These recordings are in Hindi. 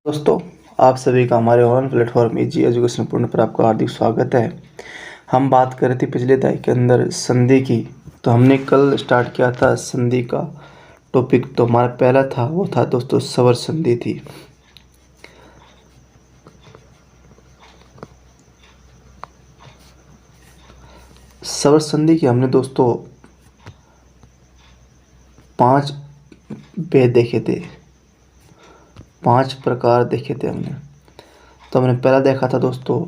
दोस्तों, आप सभी का हमारे ऑनलाइन प्लेटफॉर्म इजी एजुकेशन पूर्ण पर आपका हार्दिक स्वागत है। हम बात कर रहे थे पिछले अध्याय के अंदर संधि की। तो हमने कल स्टार्ट किया था संधि का टॉपिक। तो हमारा पहला था वो था दोस्तों स्वर संधि थी। स्वर संधि की हमने दोस्तों 5 भेद देखे थे, 5 प्रकार देखे थे हमने। तो हमने पहला देखा था दोस्तों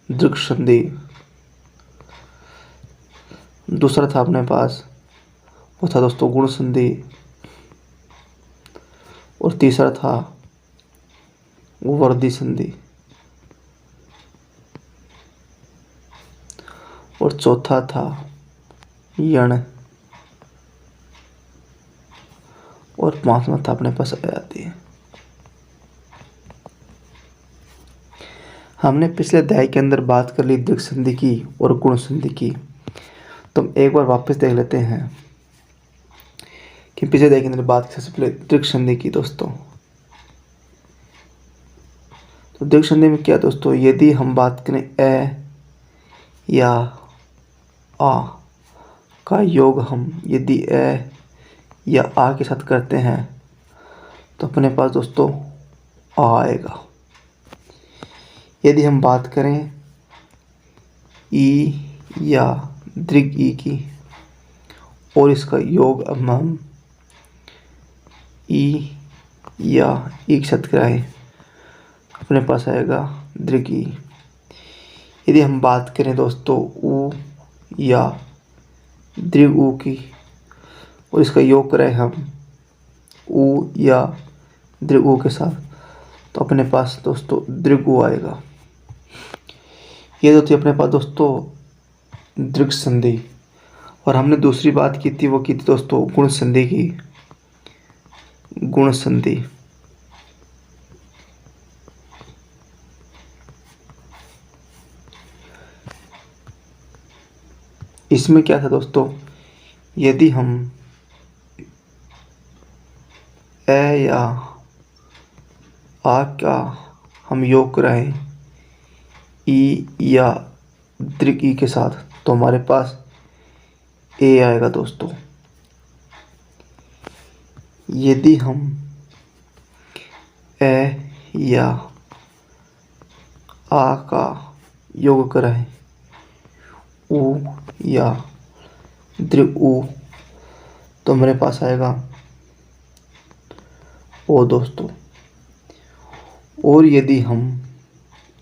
दृक् संधि, दूसरा था अपने पास वो था दोस्तों गुण संधि, और तीसरा था वो वर्दी संधि, और चौथा था यण, और पांचवा था अपने पास आती है। हमने पिछले अध्याय के अंदर बात कर ली दृक् संधि की और गुण संधि की। तो हम एक बार वापस देख लेते हैं कि पिछले अध्याय के अंदर बात की सबसे पहले दृक् संधि की दोस्तों। तो दृक् संधि में क्या दोस्तों, यदि हम बात करें ए या आ का योग हम यदि ए या आ के साथ करते हैं तो अपने पास दोस्तों आ आएगा। यदि हम बात करें ई या दृग ई की और इसका योग अब हम ई या ई के साथ कराएं अपने पास आएगा दृग ई। यदि हम बात करें दोस्तों ऊ या दृग ऊ की और इसका योग कराएं हम ऊ या दृग ऊ के साथ तो अपने पास दोस्तों दृग ऊ आएगा। ये होती है अपने पास दोस्तों दृक् संधि। और हमने दूसरी बात की थी वो की थी दोस्तों गुण संधि की। गुण संधि इसमें क्या था दोस्तों, यदि हम ए या आ का हम योग कराएं ई या दृग ई के साथ तो हमारे पास ए आएगा दोस्तों। यदि हम ए या आ का योग कराएं ऊ या दृग ऊ तो हमारे पास आएगा ओ दोस्तों। और यदि हम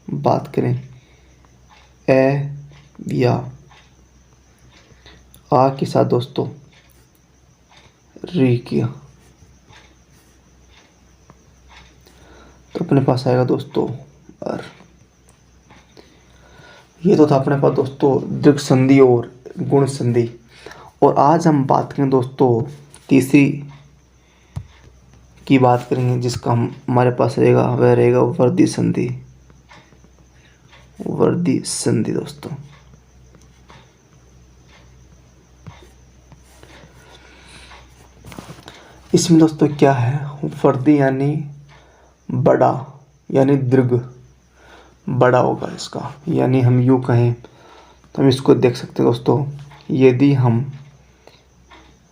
बात करें ए या आ के साथ दोस्तों री किया तो अपने पास आएगा दोस्तों अर। ये तो था अपने पास दोस्तों दृक् संधि और गुण संधि। और आज हम बात करें दोस्तों तीसरी की बात करेंगे जिसका हमारे पास रहेगा वह रहेगा वर्दी संधि। वर्दी संधि दोस्तों इसमें दोस्तों क्या है, वर्दी यानी बड़ा यानी दृग बड़ा होगा इसका। यानी हम यूँ कहें तो हम इसको देख सकते हैं दोस्तों, यदि हम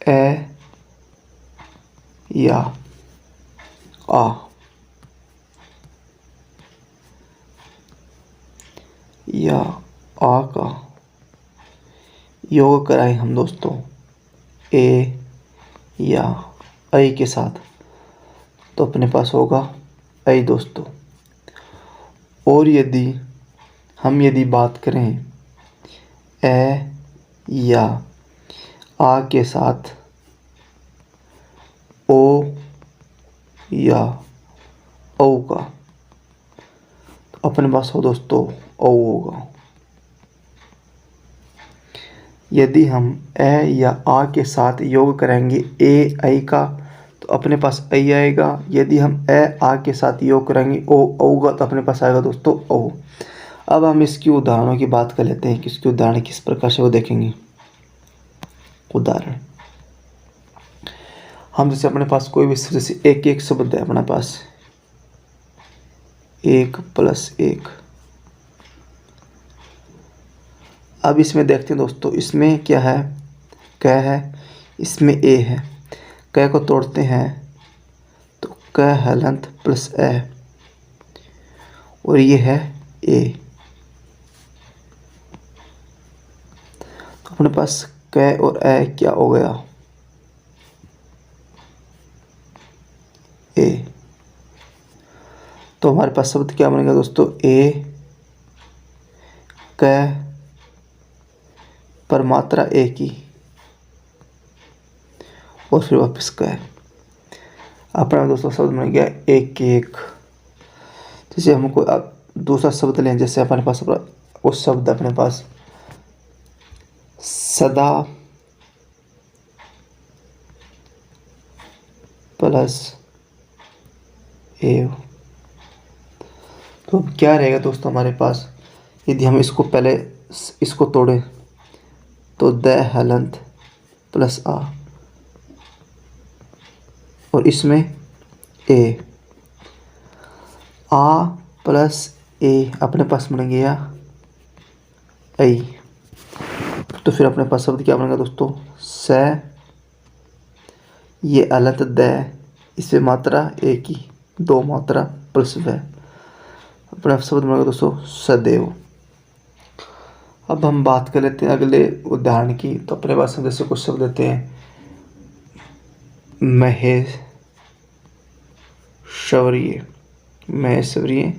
ए या आ या आ का योग कराएं हम दोस्तों ए या ऐ के साथ तो अपने पास होगा ऐ दोस्तों। और यदि बात करें ए या आ के साथ ओ या औ का तो अपने पास हो दोस्तों औ होगा। यदि हम ए या आ के साथ योग करेंगे ए ऐ का तो अपने पास ऐ आएगा। यदि हम ए आ के साथ योग करेंगे ओ औ का तो अपने पास आएगा दोस्तों औ। अब हम इसकी उदाहरणों की बात कर लेते हैं कि इसके उदाहरण किस प्रकार से वो देखेंगे। उदाहरण हम जैसे अपने पास कोई भी जैसे एक एक शब्द है अपने पास एक प्लस एक। अब इसमें देखते हैं दोस्तों, इसमें क्या है, क है, इसमें ए है। क को तोड़ते हैं तो क हलंत प्लस ए, और ये है ए। तो अपने पास क और ए क्या हो गया, ए। तो हमारे पास शब्द क्या बनेगा दोस्तों, ए क पर मात्रा ए की, और फिर वापस क। अपना दोस्तों शब्द बन गया एक के एक। जैसे हम कोई अब दूसरा शब्द लें, जैसे अपने पास वो शब्द अपने पास सदा प्लस एव। तो अब क्या रहेगा दोस्तों हमारे पास, यदि हम इसको पहले इसको तोड़ें तो द हलंत प्लस आ, और इसमें ए, आ प्लस ए अपने पास बन गया आई। तो फिर अपने पास शब्द क्या बनेगा दोस्तों, स, ये अलत द, इसमें मात्रा ए की, दो मात्रा प्लस व, अपना शब्द बनेगा दोस्तों सदैव। अब हम बात कर लेते हैं अगले उदाहरण की। तो अपने पास हम जैसे कुछ शब्द देते हैं, महेश्वरीय, महेश्वरीय,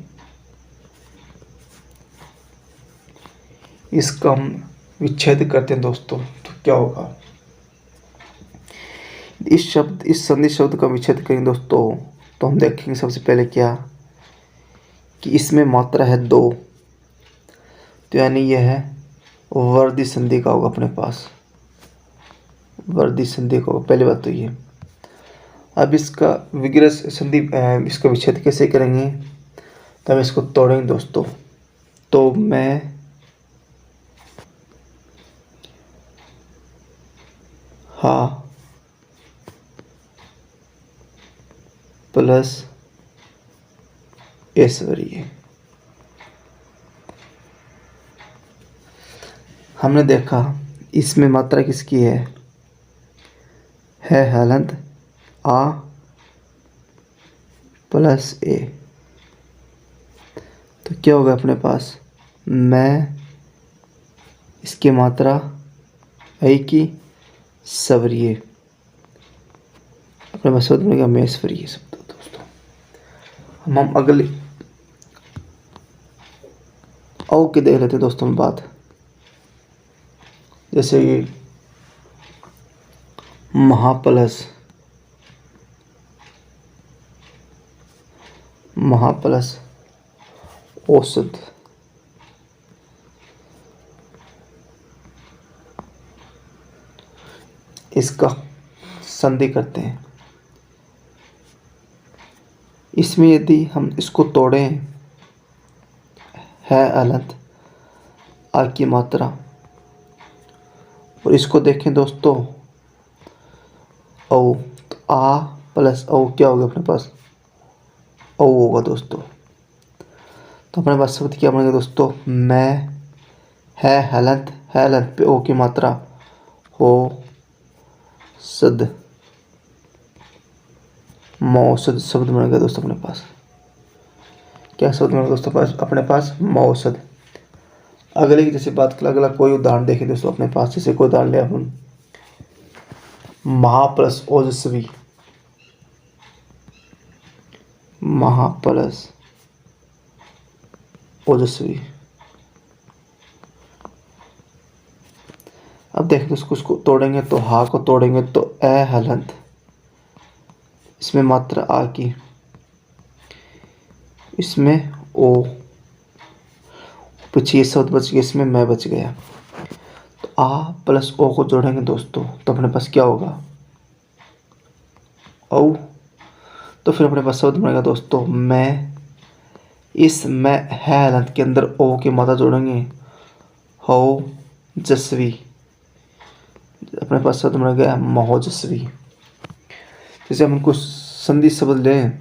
इसका हम विच्छेद करते हैं दोस्तों, तो क्या होगा, इस संधि शब्द का विच्छेद करेंगे दोस्तों, तो हम देखेंगे सबसे पहले क्या, कि इसमें मात्रा है दो, तो यानी यह है वर्दी संधि का होगा अपने पास, वर्दी संधि का होगा, पहली बात तो ये। अब इसका विग्रह संधि, इसका विच्छेद कैसे करेंगे, तो हम इसको तोड़ेंगे दोस्तों। तो मैं हा प्लस ऐश्वर्य। हमने देखा इसमें मात्रा किसकी है हलंत आ प्लस ए। तो क्या होगा अपने पास, मैं, इसकी मात्रा आई की, सवरिये, अपने पास शब्द बनेगा मेश्वरीय शब्द दोस्तों। हम अगले औ के देख लेते हैं दोस्तों बात, जैसे ये महाप्लस, महाप्लस औसत, इसका संधि करते हैं। इसमें यदि हम इसको तोड़ें, है अलंत आ की मात्रा, और इसको देखें दोस्तों औ, तो आ प्लस औ क्या होगा अपने पास, औ होगा दोस्तों। तो अपने पास शब्द क्या बनेगा दोस्तों, मैं, है हलंत पे ओ की मात्रा, हो सद, मौसद शब्द बनेगा दोस्तों अपने पास। क्या शब्द बनेगा दोस्तों पास, अपने पास मौसद। अगले की जैसे बात कर, अगला कोई उदाहरण देखें दोस्तों अपने पास, जैसे कोई उदाहरण ले अपन, महाप्लस ओजस्वी, महाप्लस ओजस्वी। अब देखें दोस्तों, उसको तोड़ेंगे तो हा को तोड़ेंगे तो ए हलंत, इसमें मात्रा आ की, इसमें ओ, पीछे ये शब्द बच गया, इसमें मैं बच गया। तो आ प्लस ओ को जोड़ेंगे दोस्तों, तो अपने पास क्या होगा, औ। तो फिर अपने पास शब्द बनेगा दोस्तों मैं, इस मैं है हलंत के अंदर ओ की मात्रा जोड़ेंगे, हो जस्वी, अपने पास शब्द बन गया महोजस्वी। जैसे हम कुछ संधि शब्द लें,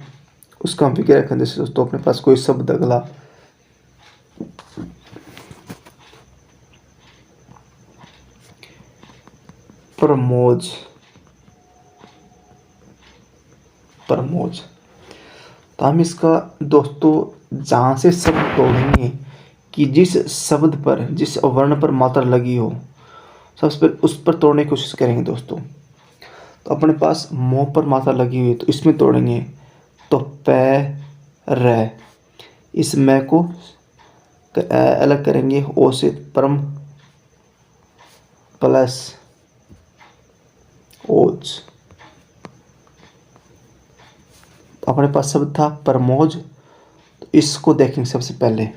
उसका हम फिक्र रखें। जैसे दोस्तों अपने पास कोई शब्द अगला प्रमोज, प्रमोज, तो हम इसका दोस्तों जहाँ से शब्द तोड़ेंगे कि जिस शब्द पर, जिस वर्ण पर मात्रा लगी हो, सबसे पहले उस पर तोड़ने की कोशिश करेंगे दोस्तों। तो अपने पास मोह पर मात्रा लगी हुई है तो इसमें तोड़ेंगे। तो र, इस मैं को अलग करेंगे ओ से, परम प्लस ओज। अपने पास शब्द था प्रमोज, तो इसको देखेंगे सबसे पहले,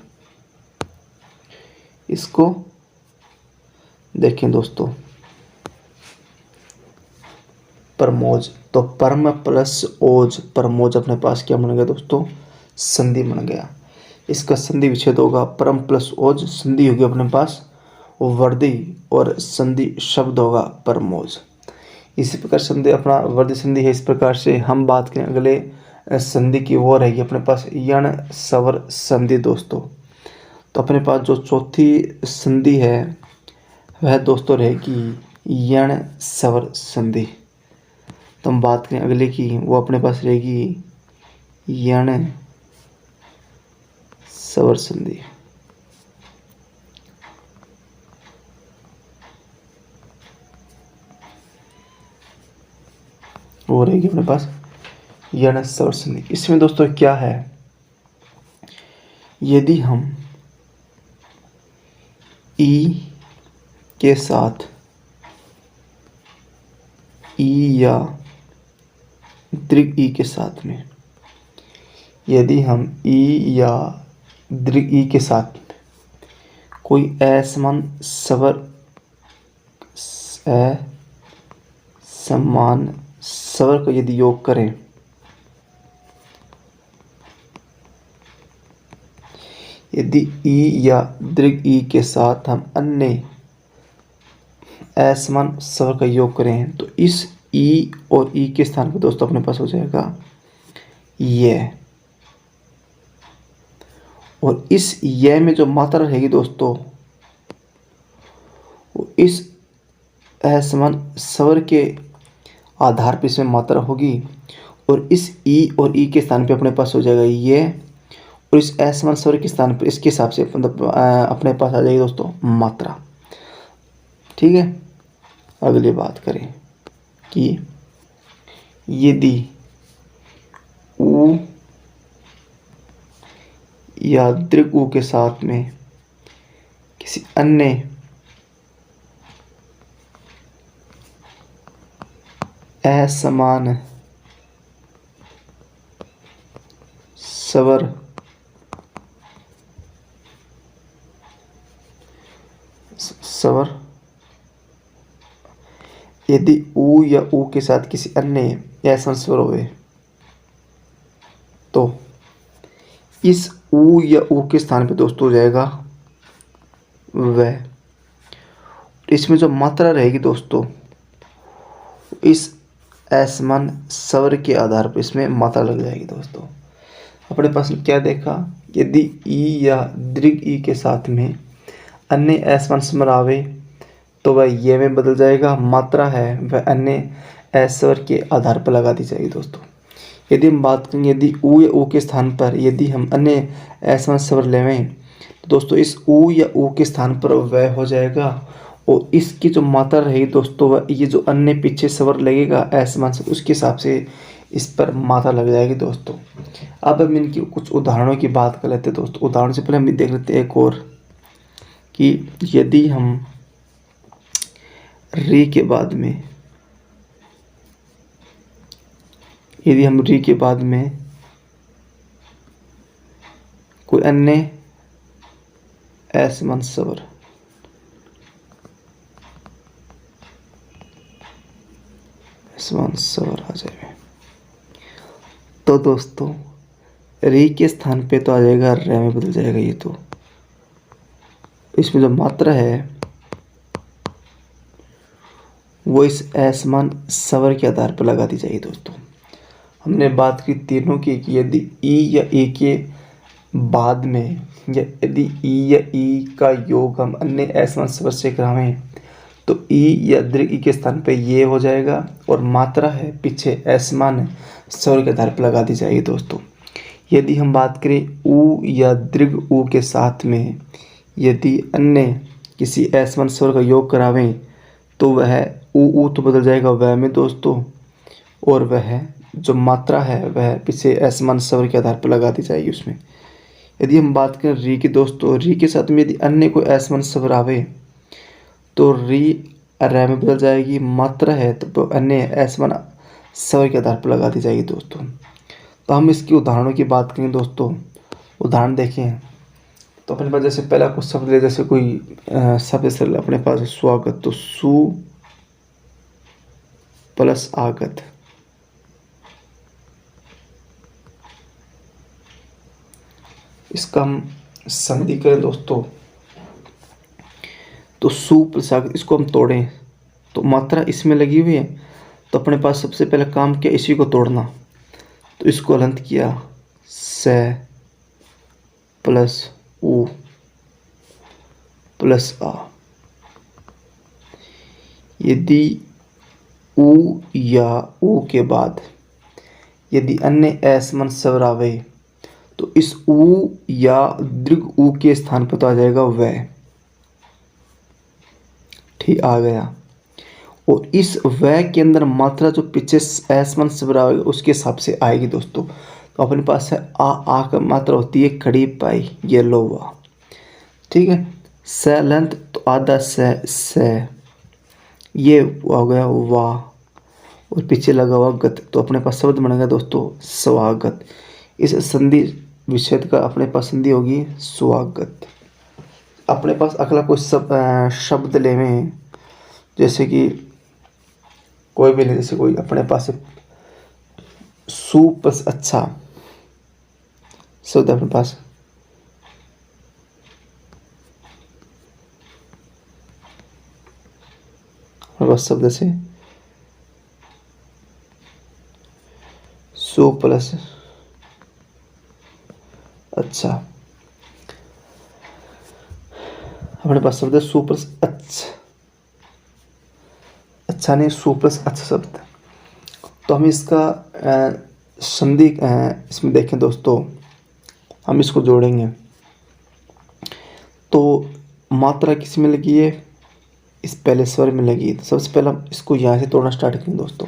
इसको देखें दोस्तों, प्रमोज। तो परम प्लस ओज, प्रमोज अपने पास क्या बन गया दोस्तों, संधि बन गया। इसका संधि विच्छेद होगा, परम प्लस ओज संधि होगी अपने पास वर्दी, और संधि शब्द होगा प्रमोज। इसी प्रकार संधि अपना वर्दी संधि है। इस प्रकार से हम बात करें अगले संधि की, वो रहेगी अपने पास यण स्वर संधि दोस्तों। तो अपने पास जो चौथी संधि है वह दोस्तों रहेगी यण स्वर संधि। तो हम बात करें अगले की, वो अपने पास रहेगी यण स्वर संधि। वो रहेगी अपने पास यण स्वर संधि। इसमें दोस्तों क्या है, यदि हम ई के साथ ई या दीर्घ ई के साथ में, यदि हम ई या दीर्घ ई के साथ कोई असमान स्वर, असमान स्वर का यदि योग करें, यदि ई या दीर्घ ई के साथ हम अन्य असमान स्वर का योग करें, तो इस ई और ई के स्थान पर दोस्तों अपने पास हो जाएगा ये, और इस ये में जो मात्रा रहेगी दोस्तों वो इस असमान स्वर के आधार पर इसमें मात्रा होगी, और इस ई और ई के स्थान पे अपने पास हो जाएगा ये, और इस असमान स्वर के स्थान पर इसके हिसाब से मतलब अपने पास आ जाएगी दोस्तों मात्रा। ठीक है, अगली बात करें कि यदि ऊ या दीर्घ ऊ के साथ में किसी अन्य असमान स्वर यदि ऊ या ऊ के साथ किसी अन्य असमान स्वर होवे, तो इस ऊ या ऊ के स्थान पे दोस्तों हो जाएगा वह। इसमें जो मात्रा रहेगी दोस्तों इस असमान स्वर के आधार पर इसमें मात्रा लग जाएगी दोस्तों। अपने पास क्या देखा, यदि ई या दीर्घ ई के साथ में अन्य असमान स्वर आवे तो वह ये में बदल जाएगा, मात्रा है वह अन्य स्वर के आधार पर लगा दी जाएगी दोस्तों। यदि हम बात करें यदि ऊ या ऊ के स्थान पर यदि हम अन्य असमान स्वर लेवें तो दोस्तों इस ऊ या ऊ के स्थान पर वह हो जाएगा, और इसकी जो मात्रा रहेगी दोस्तों वह ये जो अन्य पीछे स्वर लगेगा असमान स्वर उसके हिसाब से इस पर मात्रा लग जाएगी दोस्तों। अब हम इनकी कुछ उदाहरणों की बात कर लेते हैं दोस्तों। उदाहरण से पहले हम देख लेते हैं एक और कि यदि हम री के बाद में, यदि हम री के बाद में कोई अन्य असमान स्वर आ जाए तो दोस्तों री के स्थान पे तो आ जाएगा रे में बदल जाएगा ये। तो इसमें जो मात्रा है वो इस असमान स्वर के आधार पर लगा दी जाएगी दोस्तों। हमने बात की तीनों की कि यदि ई या ई के बाद में या यदि ई या ई का योग हम अन्य असमान स्वर से करावें तो ई या दीर्घ ई के स्थान पे ये हो जाएगा और मात्रा है पीछे असमान स्वर के आधार पर लगा दी जाएगी दोस्तों। यदि हम बात करें ऊ या दीर्घ ऊ के साथ में यदि अन्य किसी असमान स्वर का योग करावें तो वह ऊ तो बदल जाएगा वह में दोस्तों, और वह जो मात्रा है वह पीछे असमान स्वर के आधार पर लगा दी जाएगी उसमें। यदि हम बात करें री की दोस्तों, री के साथ में यदि अन्य कोई असमान स्वर आवे तो री रै में बदल जाएगी, मात्रा है तो अन्य असमान स्वर के आधार पर लगा दी जाएगी दोस्तों। तो हम इसकी उदाहरणों की बात करें दोस्तों, उदाहरण देखें तो अपने पास जैसे पहला कुछ शब्द ले, जैसे कोई शब्द जैसे अपने पास स्वागत, तो सु प्लस आगत, इसका हम संधि करें दोस्तों तो सु प्लस आगत, इसको हम तोड़ें तो मात्रा इसमें लगी हुई है, तो अपने पास सबसे पहले काम किया इसी को तोड़ना, तो इसको हलंत किया से प्लस ऊ प्लस आ। यदि ऊ या ऊ के बाद यदि अन्य असमान स्वर आवे तो इस ऊ या दीर्घ ऊ के स्थान पर तो आ जाएगा वह, ठीक आ गया, और इस वह के अंदर मात्रा जो पीछे असमान स्वर आएगा उसके हिसाब से आएगी दोस्तों। तो अपने पास है आ का मात्रा होती है खड़ी पाई, ये लो वा, ठीक है। स लंत तो आधा से ये हो गया वाह, और पीछे लगा हुआ गत, तो अपने पास शब्द बनेगा दोस्तों स्वागत। इस संधि विच्छेद का अपने पास संधि होगी स्वागत। अपने पास अगला कोई शब्द लेवें, जैसे कि कोई भी ले, जैसे कोई अपने पास सु प्लस अच्छा शब्द अपने पास, बस शब्द से सु प्लस अच्छा, हमारे पास शब्द है सु प्लस अच्छा नहीं सु प्लस अच्छा शब्द। तो हम इसका संधि इसमें देखें दोस्तों, हम इसको जोड़ेंगे तो मात्रा किस में लगी है, इस पहले स्वर में लगी है। तो सबसे पहले हम इसको यहाँ से तोड़ना स्टार्ट करें दोस्तों,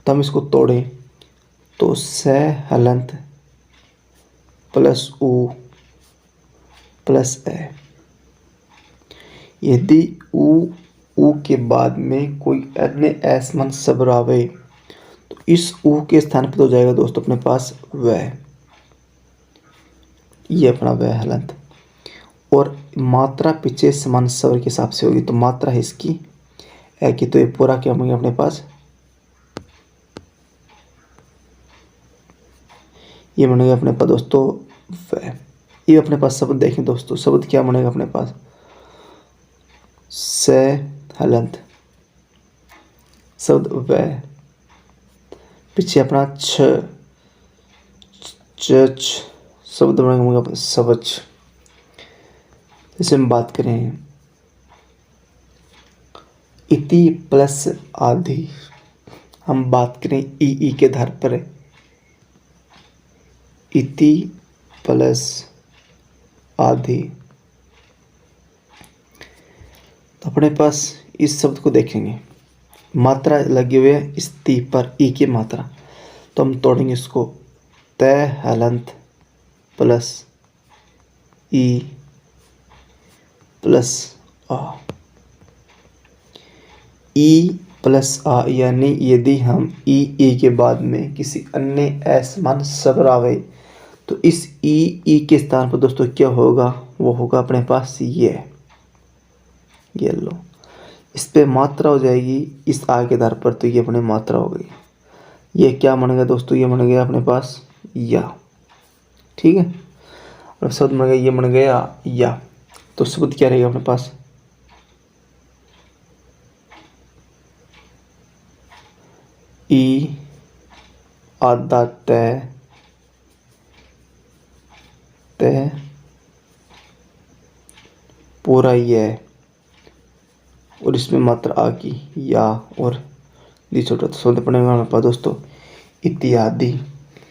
तो हम इसको तोड़ें तो स हलंत प्लस ऊ प्लस ए। यदि ऊ के बाद में कोई अन्य असमान स्वर आवे तो इस ऊ के स्थान पर तो जाएगा दोस्तों अपने पास वह, ये अपना वह हलंत, और मात्रा पीछे समान स्वर के हिसाब से होगी, तो मात्रा है इसकी है कि, तो ये पूरा क्या बनेगा अपने पास, ये बनेगा अपने पास दोस्तों वह। ये अपने पास शब्द देखें दोस्तों, शब्द क्या बनेगा अपने पास से हलंत शब्द वह, पीछे अपना शब्द बनेगा सवच। जैसे हम बात करें इति प्लस आदि, हम बात करें ई के आधार पर इति प्लस आदि, तो अपने पास इस शब्द को देखेंगे मात्रा लगी हुई है इस ती पर ई की मात्रा, तो हम तोड़ेंगे इसको तय हलंत प्लस ई प्लस आ। ई प्लस आ यानी यदि हम ई के बाद में किसी अन्य असमान स्वर आवे तो इस ई के स्थान पर दोस्तों क्या होगा, वो होगा अपने पास ये लो, इस पे मात्रा हो जाएगी इस आ के आधार पर, तो ये अपनी मात्रा हो गई। ये क्या बन गया दोस्तों, ये बन गया अपने पास या, ठीक है, और शब्द बन गया ये बन गया या। तो शब्द क्या रहेगा अपने पास ई आधा तय तय पूरा यह, और इसमें मात्रा आ की या और दी छोटा। तो शब्द पढ़ेंगे हमारे पास दोस्तों इत्यादि।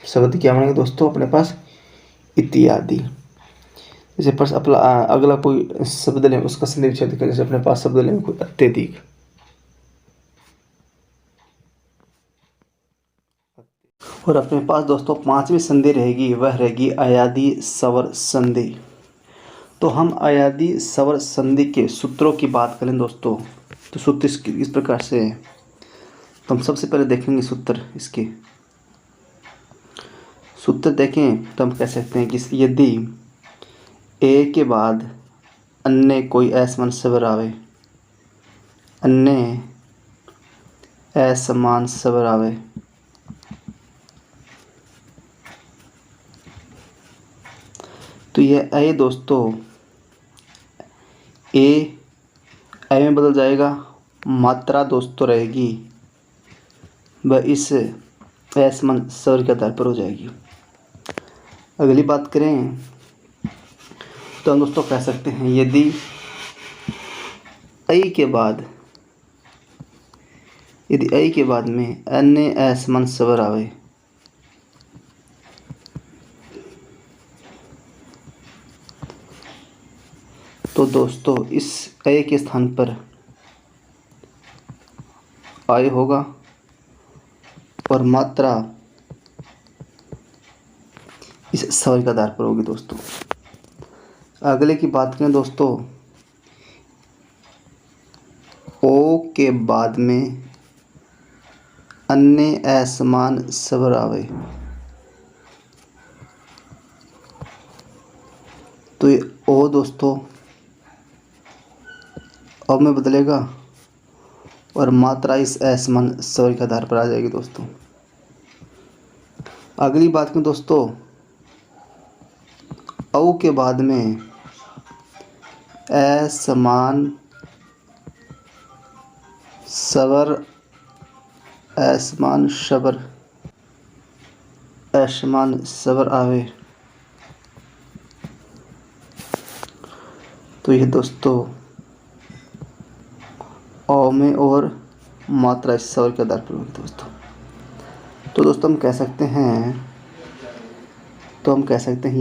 शब्द क्या बनेंगे दोस्तों अपने पास? इत्यादि। जैसे पर अपना अगला कोई शब्द लें, उसका संधि विच्छेद करें। जैसे अपने पास शब्द लें कोई अत्यधिक, और अपने पास दोस्तों पांचवी संधि रहेगी, वह रहेगी अयादि स्वर संधि। तो हम अयादि स्वर संधि के सूत्रों की बात करें दोस्तों, तो सूत्र इस प्रकार से है। तो हम सबसे पहले देखेंगे सूत्र। इसके सूत्र देखें तो हम कह सकते हैं कि यदि ए के बाद अन्य कोई असमान स्वर आवे, अन्य असमान स्वर आवे, तो यह ए दोस्तों ए में बदल जाएगा, मात्रा दोस्तों रहेगी वह इस असमान स्वर के आधार पर हो जाएगी। अगली बात करें तो हम दोस्तों कह सकते हैं यदि ऐ के बाद में अन्य असमान स्वर आवे, तो दोस्तों इस ऐ के स्थान पर आय होगा और मात्रा इस स्वर के आधार पर होगी दोस्तों। अगले की बात करें दोस्तों, ओ के बाद में अन्य असमान स्वर आवे, तो ये ओ दोस्तों अब में बदलेगा और मात्रा इस असमान स्वर के आधार पर आ जाएगी दोस्तों। अगली बात करें दोस्तों, औ के बाद में असमान स्वर आवे, तो ये दोस्तों औ में और मात्रा इस स्वर के आधार पर होगी दोस्तों। तो दोस्तों हम कह सकते हैं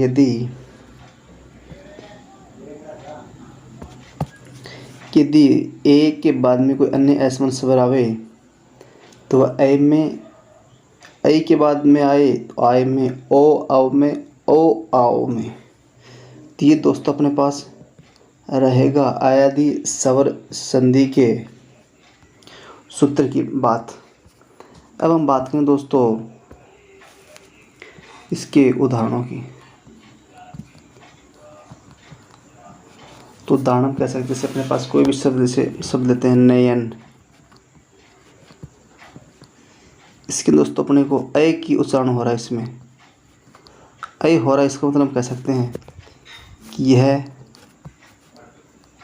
यदि ए के बाद में कोई अन्य असमान स्वर आवे, तो वह ऐ के बाद में आए तो आय में, ओ आओ में, ओ आओ में, तो ये दोस्तों अपने पास रहेगा अयादि स्वर संधि के सूत्र की बात। अब हम बात करें दोस्तों इसके उदाहरणों की। तो उदाहरण कह सकते हैं, जैसे अपने पास कोई भी शब्द, जैसे शब्द लेते हैं नयन, इसके दोस्तों अपने को ऐ की उच्चारण हो रहा है, इसमें ऐ हो रहा है, इसका मतलब कह सकते हैं कि यह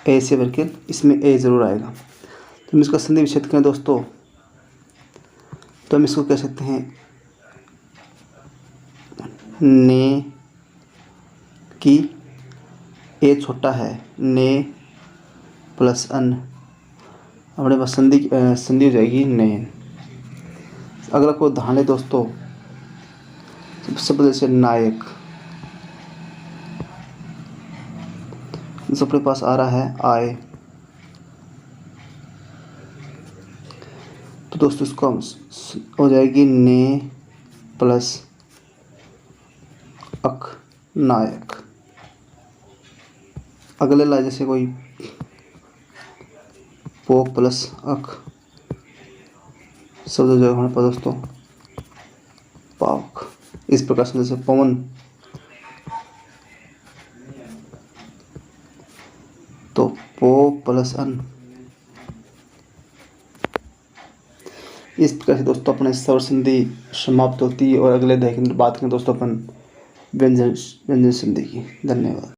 ए से बल्कि इसमें ए ज़रूर आएगा। तो हम इसका संधि विच्छेद करें दोस्तों, तो हम इसको कह सकते हैं ने की, ए छोटा है, ने प्लस अन, अपने पास संधि हो जाएगी नयन। अगला कोई उदाहरण है दोस्तों, शब्द जैसे नायक, अपने पास आ रहा है आय, तो दोस्तों इसको हम हो जाएगी ने प्लस अक, नायक। अगले ला जैसे कोई पो प्लस अक, शब्द हो जाएगा हमारे पास दोस्तों पाक। इस प्रकार से जैसे पवन, तो पो प्लस अन। इस प्रकार से दोस्तों अपने स्वर संधि समाप्त होती है। और अगले बात करें दोस्तों अपन व्यंजन संधि की। धन्यवाद।